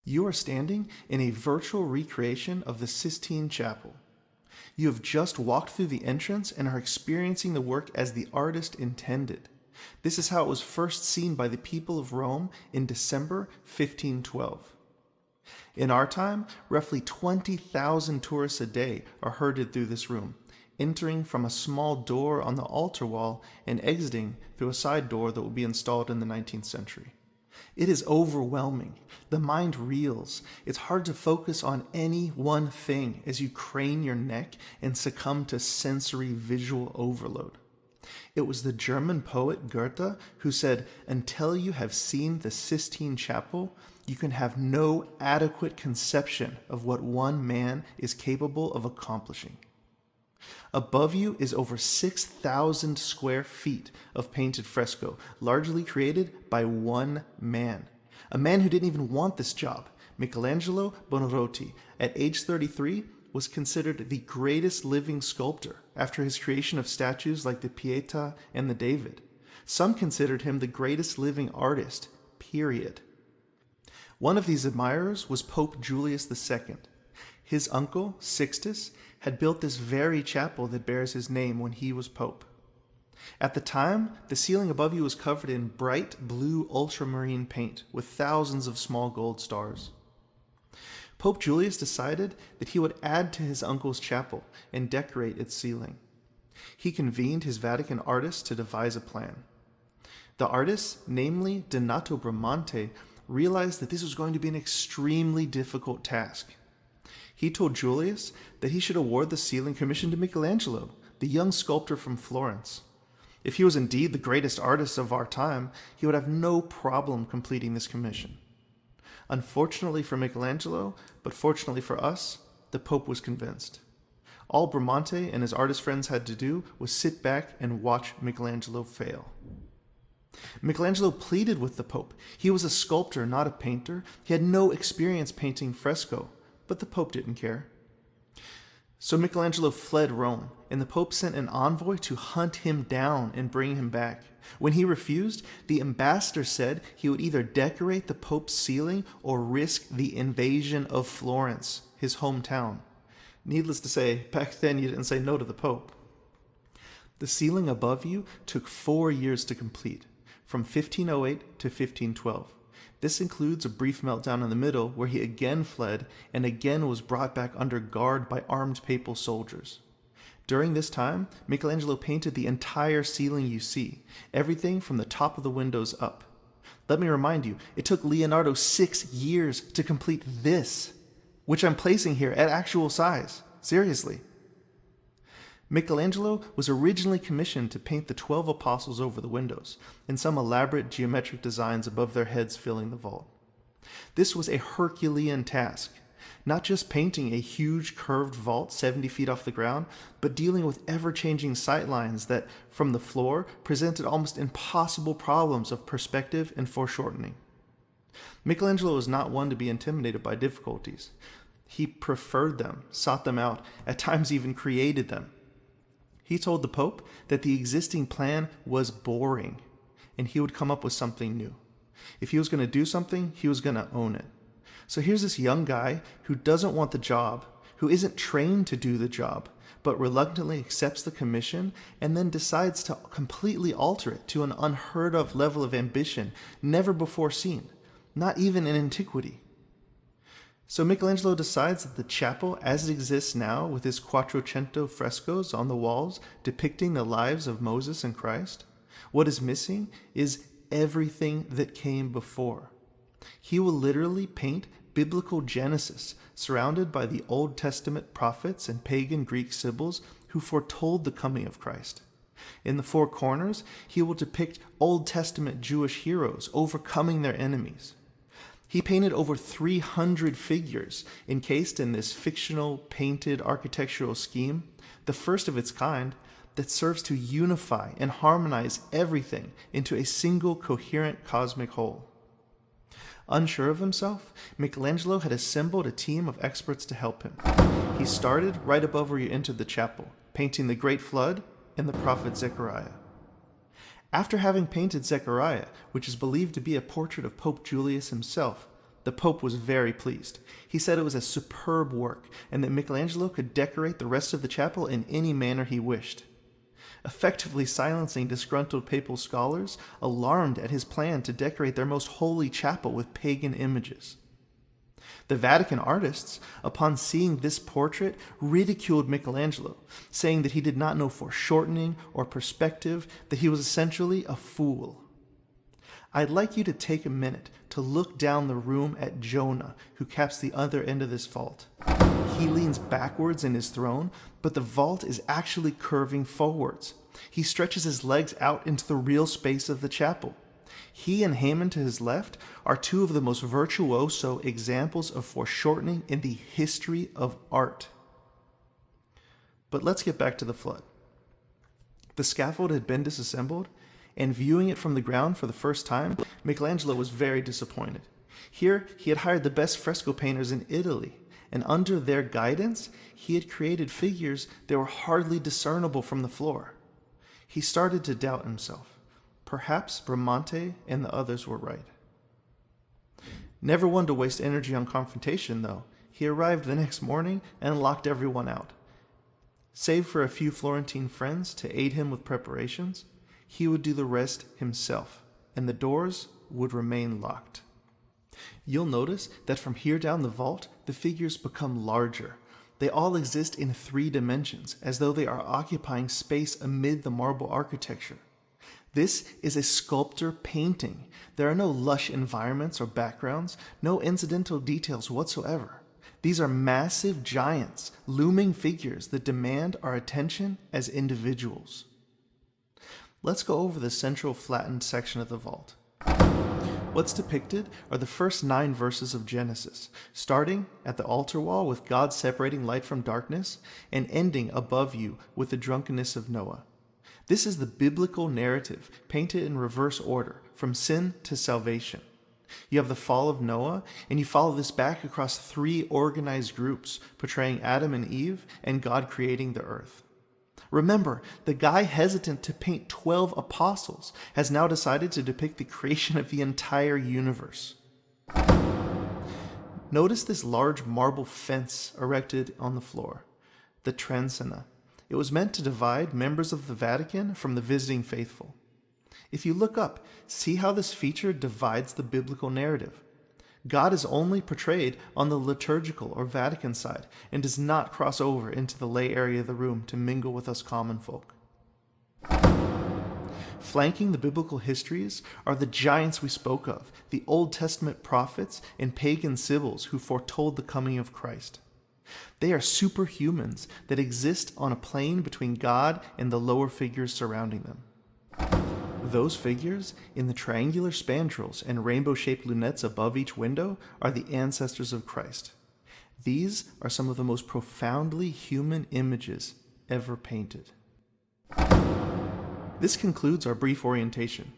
You are standing in a virtual recreation of the Sistine Chapel. You have just walked through the entrance and are experiencing the work as the artist intended. This is how it was first seen by the people of Rome in December 1512. In our time, roughly 20,000 tourists a day are herded through this room, entering from a small door on the altar wall and exiting through a side door that will be installed in the 19th century. It is overwhelming. The mind reels. It's hard to focus on any one thing as you crane your neck and succumb to sensory visual overload. It was the German poet Goethe who said, "Until you have seen the Sistine Chapel, you can have no adequate conception of what one man is capable of accomplishing." Above you is over 6,000 square feet of painted fresco, largely created by one man. A man who didn't even want this job. Michelangelo Buonarroti, at age 33, was considered the greatest living sculptor after his creation of statues like the Pietà and the David. Some considered him the greatest living artist, period. One of these admirers was Pope Julius II. His uncle, Sixtus, had built this very chapel that bears his name when he was pope. At the time, the ceiling above you was covered in bright blue ultramarine paint with thousands of small gold stars. Pope Julius decided that he would add to his uncle's chapel and decorate its ceiling. He convened his Vatican artists to devise a plan. The artists, namely Donato Bramante, realized that this was going to be an extremely difficult task. He told Julius that he should award the ceiling commission to Michelangelo, the young sculptor from Florence. If he was indeed the greatest artist of our time, he would have no problem completing this commission. Unfortunately for Michelangelo, but fortunately for us, the Pope was convinced. All Bramante and his artist friends had to do was sit back and watch Michelangelo fail. Michelangelo pleaded with the Pope. He was a sculptor, not a painter. He had no experience painting fresco, but the Pope didn't care. So Michelangelo fled Rome, and the Pope sent an envoy to hunt him down and bring him back. When he refused, the ambassador said he would either decorate the Pope's ceiling or risk the invasion of Florence, his hometown. Needless to say, back then you didn't say no to the Pope. The ceiling above you took 4 years to complete, from 1508 to 1512. This includes a brief meltdown in the middle where he again fled and again was brought back under guard by armed papal soldiers. During this time, Michelangelo painted the entire ceiling you see, everything from the top of the windows up. Let me remind you, it took Leonardo 6 years to complete this, which I'm placing here at actual size. Seriously. Michelangelo was originally commissioned to paint the 12 apostles over the windows, and some elaborate geometric designs above their heads filling the vault. This was a Herculean task, not just painting a huge curved vault 70 feet off the ground, but dealing with ever-changing sightlines that, from the floor, presented almost impossible problems of perspective and foreshortening. Michelangelo was not one to be intimidated by difficulties. He preferred them, sought them out, at times even created them. He told the Pope that the existing plan was boring, and he would come up with something new. If he was going to do something, he was going to own it. So here's this young guy who doesn't want the job, who isn't trained to do the job, but reluctantly accepts the commission and then decides to completely alter it to an unheard of level of ambition never before seen, not even in antiquity. So Michelangelo decides that the chapel, as it exists now with its Quattrocento frescoes on the walls depicting the lives of Moses and Christ, what is missing is everything that came before. He will literally paint biblical Genesis surrounded by the Old Testament prophets and pagan Greek symbols who foretold the coming of Christ. In the four corners, he will depict Old Testament Jewish heroes overcoming their enemies. He painted over 300 figures encased in this fictional painted architectural scheme, the first of its kind, that serves to unify and harmonize everything into a single coherent cosmic whole. Unsure of himself, Michelangelo had assembled a team of experts to help him. He started right above where you entered the chapel, painting the Great Flood and the prophet Zechariah. After having painted Zechariah, which is believed to be a portrait of Pope Julius himself, The Pope was very pleased. He said it was a superb work and that Michelangelo could decorate the rest of the chapel in any manner he wished, effectively silencing disgruntled papal scholars alarmed at his plan to decorate their most holy chapel with pagan images. The Vatican artists, upon seeing this portrait, ridiculed Michelangelo, saying that he did not know foreshortening or perspective, that he was essentially a fool. I'd like you to take a minute to look down the room at Jonah, who caps the other end of this vault. He leans backwards in his throne, but the vault is actually curving forwards. He stretches his legs out into the real space of the chapel. He and Haman to his left are two of the most virtuoso examples of foreshortening in the history of art. But let's get back to the flood. The scaffold had been disassembled, and viewing it from the ground for the first time, Michelangelo was very disappointed. Here, he had hired the best fresco painters in Italy, and under their guidance, he had created figures that were hardly discernible from the floor. He started to doubt himself. Perhaps Bramante and the others were right. Never one to waste energy on confrontation, though, he arrived the next morning and locked everyone out. Save for a few Florentine friends to aid him with preparations, he would do the rest himself, and the doors would remain locked. You'll notice that from here down the vault, the figures become larger. They all exist in 3 dimensions, as though they are occupying space amid the marble architecture. This is a sculptor painting. There are no lush environments or backgrounds, no incidental details whatsoever. These are massive giants, looming figures that demand our attention as individuals. Let's go over the central flattened section of the vault. What's depicted are the first 9 verses of Genesis, starting at the altar wall with God separating light from darkness and ending above you with the drunkenness of Noah. This is the biblical narrative, painted in reverse order, from sin to salvation. You have the fall of Noah, and you follow this back across 3 organized groups, portraying Adam and Eve and God creating the earth. Remember, the guy hesitant to paint 12 apostles has now decided to depict the creation of the entire universe. Notice this large marble fence erected on the floor, the transept. It was meant to divide members of the Vatican from the visiting faithful. If you look up, see how this feature divides the biblical narrative. God is only portrayed on the liturgical or Vatican side and does not cross over into the lay area of the room to mingle with us common folk. Flanking the biblical histories are the giants we spoke of, the Old Testament prophets and pagan sibyls who foretold the coming of Christ. They are superhumans that exist on a plane between God and the lower figures surrounding them. Those figures, in the triangular spandrels and rainbow-shaped lunettes above each window, are the ancestors of Christ. These are some of the most profoundly human images ever painted. This concludes our brief orientation.